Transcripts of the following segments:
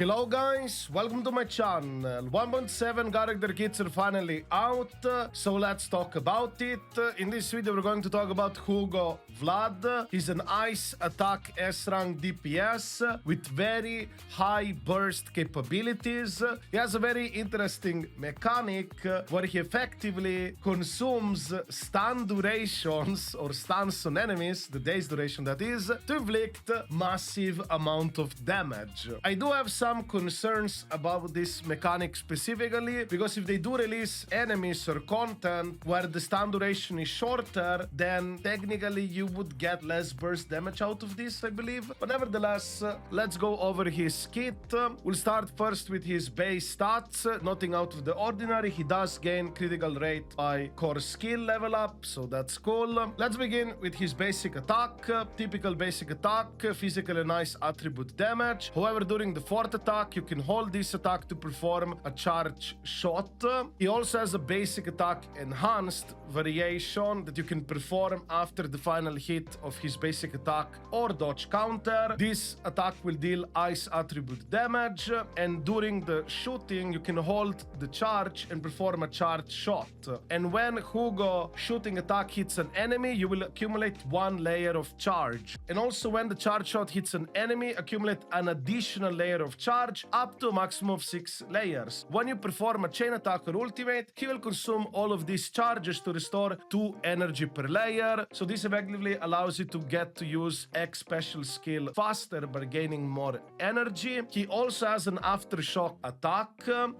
Hello guys, welcome to my channel. 1.7 character kits are finally out, so let's talk about it. In this video we're going to talk about Hugo Vlad. He's an ice attack S-rank DPS with very high burst capabilities. He has a very interesting mechanic where he effectively consumes stun durations or stuns on enemies, the day's duration that is, to inflict massive amount of damage. I do have some concerns about this mechanic specifically, because if they do release enemies or content where the stun duration is shorter, then technically you would get less burst damage out of this, I believe. But nevertheless, let's go over his kit. We'll start first with his base stats. Nothing out of the ordinary. He does gain critical rate by core skill level up, so that's cool. Let's begin with his basic attack. Typical basic attack, physical and ice attribute damage. However, during the fourth attack, you can hold this attack to perform a charge shot. He also has a basic attack enhanced variation that you can perform after the final hit of his basic attack or dodge counter. This attack will deal ice attribute damage, and during the shooting, you can hold the charge and perform a charge shot. And when Hugo shooting attack hits an enemy, you will accumulate 1 layer of charge. And also when the charge shot hits an enemy, accumulate an additional layer of charge up to a maximum of 6 layers. When you perform a chain attack or ultimate, he will consume all of these charges to restore 2 energy per layer. So this effectively allows you to get to use X special skill faster by gaining more energy. He also has an aftershock attack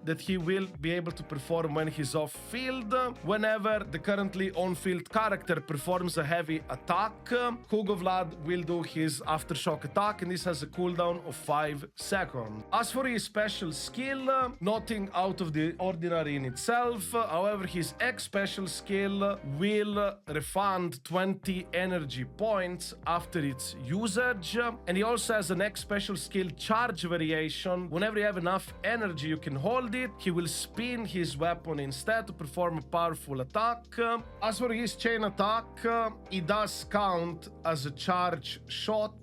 that he will be able to perform when he's off field. Whenever the currently on field character performs a heavy attack, Hugo Vlad will do his aftershock attack, and this has a cooldown of 5 seconds. As for his special skill, nothing out of the ordinary in itself. However, his X special skill will refund 20 energy points after its usage. And he also has an X special skill charge variation. Whenever you have enough energy, you can hold it. He will spin his weapon instead to perform a powerful attack. As for his chain attack, it does count as a charge shot,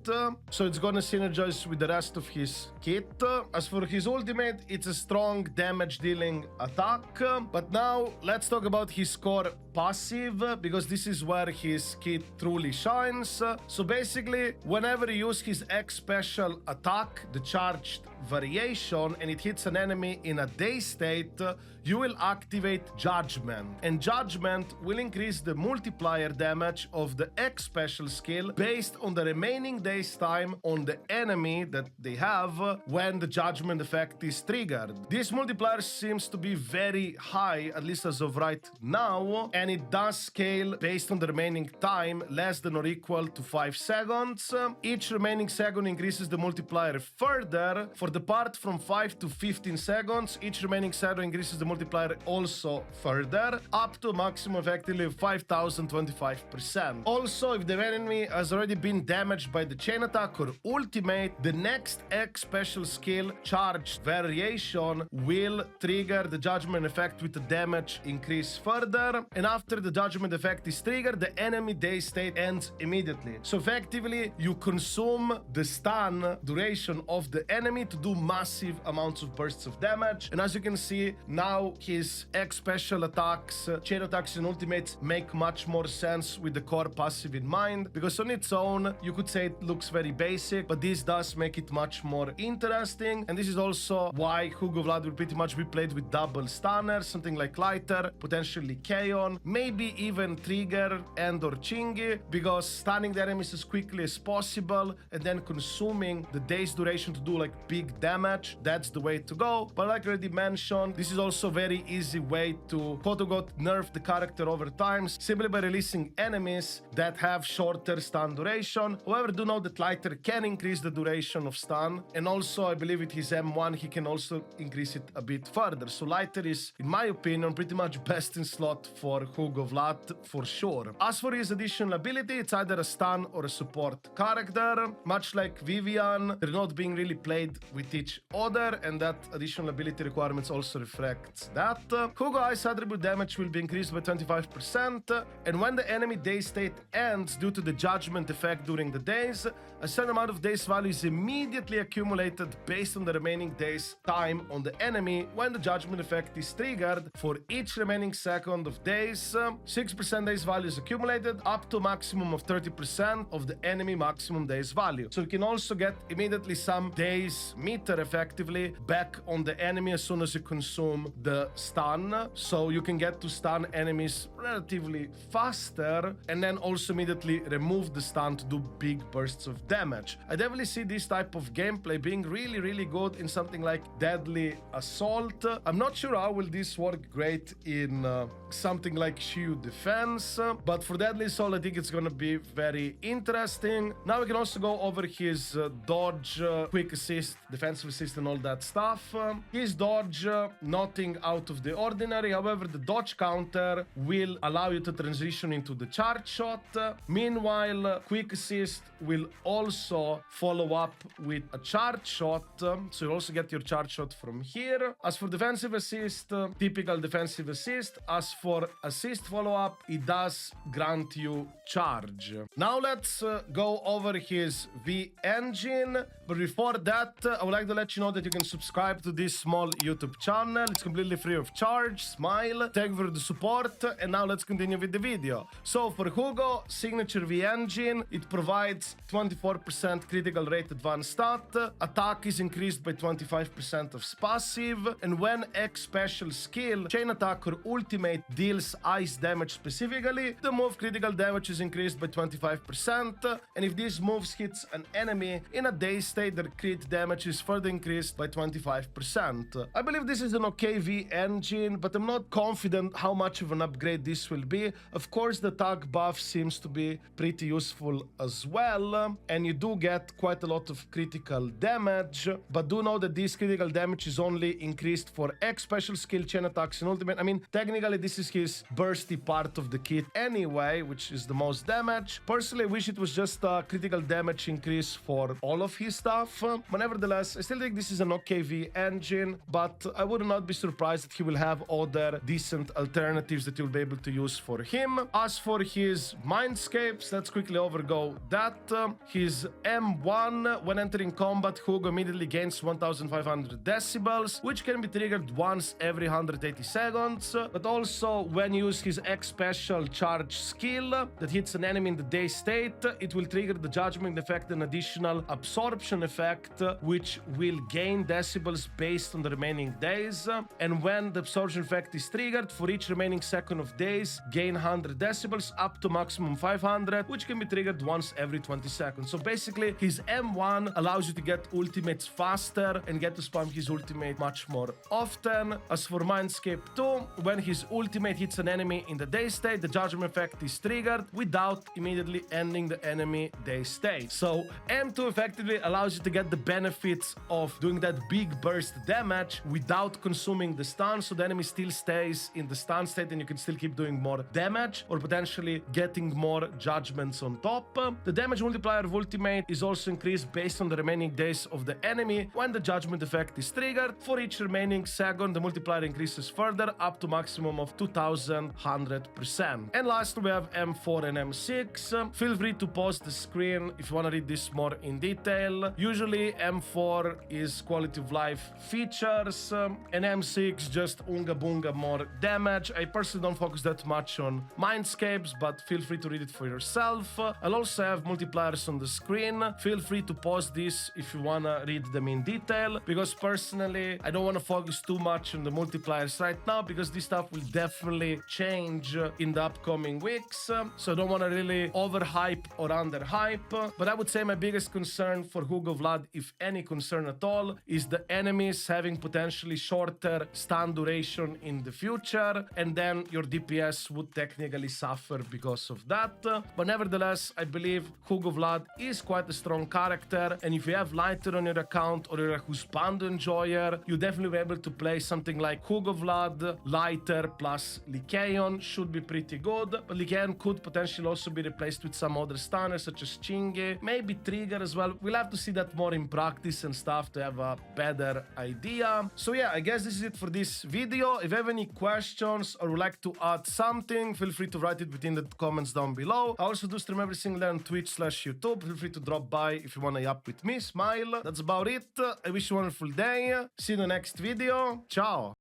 so it's gonna synergize with the rest of his kit. As for his ultimate, it's a strong damage dealing attack. But now let's talk about his core passive, because this is where his kit truly shines. So basically, whenever you use his X special attack, the charged variation, and it hits an enemy in a day state, you will activate Judgment. And Judgment will increase the multiplier damage of the X special skill based on the remaining day's time on the enemy that they have when the Judgment effect is triggered. This multiplier seems to be very high, at least as of right now, and it does scale based on the remaining time, less than or equal to 5 seconds. Each remaining second increases the multiplier further. For the part from 5 to 15 seconds, each remaining second increases the multiplier also further, up to a maximum effectively of 5025%. Also, if the enemy has already been damaged by the chain attack or ultimate, the next X special skill charged variation will trigger the judgment effect with the damage increase further. And after the judgment effect is triggered, the enemy day state ends immediately. So effectively, you consume the stun duration of the enemy to do massive amounts of bursts of damage. And as you can see, now his X special attacks, chain attacks and ultimates make much more sense with the core passive in mind, because on its own, you could say it looks very basic, but this does make it much more interesting. And this is also why Hugo Vlad will pretty much be played with double stunners, something like Lighter, potentially Kaon, maybe even Trigger and or Chingy, because stunning the enemies as quickly as possible and then consuming the day's duration to do like big damage, that's the way to go. But like I already mentioned, this is also a very easy way to quote-unquote nerf the character over time, simply by releasing enemies that have shorter stun duration. However, do know that Lighter can increase the duration of stun, and also I believe with his M1 he can also increase it a bit further. So Lighter is, in my opinion, pretty much best in slot for Hugo Vlad for sure. As for his additional ability, it's either a stun or a support character. Much like Vivian, they're not being really played with each other, and that additional ability requirements also reflects that. Hugo Ice attribute damage will be increased by 25%, and when the enemy day state ends due to the judgment effect during the days, a certain amount of days value is immediately accumulated based on the remaining days time on the enemy when the judgment effect is triggered. For each remaining second of days, 6% days value is accumulated up to a maximum of 30% of the enemy maximum days value. So you can also get immediately some days meter effectively back on the enemy as soon as you consume the stun. So you can get to stun enemies relatively faster and then also immediately remove the stun to do big bursts of damage. I definitely see this type of gameplay being really good in something like Deadly Assault. I'm not sure how will this work great in something like Shield Defense, but for Deadly Assault I think it's gonna be very interesting. Now we can also go over his dodge, quick assist, defensive assist and all that stuff. His dodge, nothing out of the ordinary. However, the dodge counter will allow you to transition into the charge shot. Meanwhile, quick assist will also follow up with a charge shot, so you also get your charge shot from here. As for defensive assist, typical defensive assist. As for assist follow-up, it does grant you charge. Now let's go over his V engine, but before that I would like to let you know that you can subscribe to this small YouTube channel. It's completely free of charge. Smile, thank you for the support, and now let's continue with the video. So for Hugo, signature V engine, it provides 24% critical rate advanced stat, attack is increased by 25% of passive, and when X special skill, chain attack or ultimate deals ice damage specifically, the move critical damage is increased by 25%, and if this moves hits an enemy in a day state, their crit damage is further increased by 25%. I believe this is an okay V engine, but I'm not confident how much of an upgrade this will be. Of course, the attack buff seems to be pretty useful as well, and you do get quite a lot of critical damage, but do know that this critical damage is only increased for X special skill, chain attacks and ultimate. I mean, technically this is his bursty part of the kit anyway, which is the most damage. Personally, I wish it was just a critical damage increase for all of his stuff, but nevertheless, I still think this is an okay V engine, but I would not be surprised that he will have other decent alternatives that you'll be able to use for him. As for his Mindscapes, let's quickly overgo that. His M1, when entering combat, Hugo immediately gains 1500 decibels, which can be triggered once every 180 seconds, but also when you use his X special charge skill that hits an enemy in the day state, it will trigger the judgment effect and additional absorption effect, which will gain decibels based on the remaining days. And when the absorption effect is triggered, for each remaining second of days, gain 100 decibels up to maximum 500, which can be triggered once every 20 seconds. So basically, his M1 allows you to get ultimates faster and get to spam his ultimate much more often. As for Mindscape 2, when his ultimate hits an enemy in the day state, the judgment effect is triggered without immediately ending the enemy day state. So M2 effectively allows you to get the benefits of doing that big burst damage without consuming the stun, so the enemy still stays in the stun state and you can still keep doing more damage or potentially getting more judgments on top. The damage multiplier of ultimate is also increased based on the remaining days of the enemy when the judgment effect is triggered. For each remaining second, the multiplier increases further up to maximum of 2100%. And lastly, we have M4 and M6. Feel free to pause the screen if you want to read this more in detail. Usually M4 is quality of life features and M6 just unga bunga more damage. I personally don't focus that much on Mindscapes, but feel free to read it for yourself. I'll also have multipliers on the screen. Feel free to pause this if you want to read them in detail, because personally I don't want to focus too much on the multipliers right now, because this stuff will definitely change in the upcoming weeks, so I don't want to really overhype or underhype. But I would say my biggest concern for Hugo Vlad, if any concern at all, is the enemies having potentially shorter stun duration in the future, and then your DPS would technically suffer because of that. But nevertheless, I believe Hugo Vlad is quite a strong character, and if you have Lighter on your account or you're a Husbando enjoyer, you'll definitely be able to play something like Hugo Vlad, Lighter plus Lycaon should be pretty good, but Lycaon could potentially also be replaced with some other stunners such as Chingy, maybe Trigger as well. We'll have to see that more in practice and stuff to have a better idea. So yeah, I guess this is it for this video. If you have any questions or would like to add something, feel free to write it within the comments down below. I also do stream every single day on Twitch/YouTube. Feel free to drop by if you want to yap with me, smile. That's about it. I wish you a wonderful day. See you in the next video. Ciao.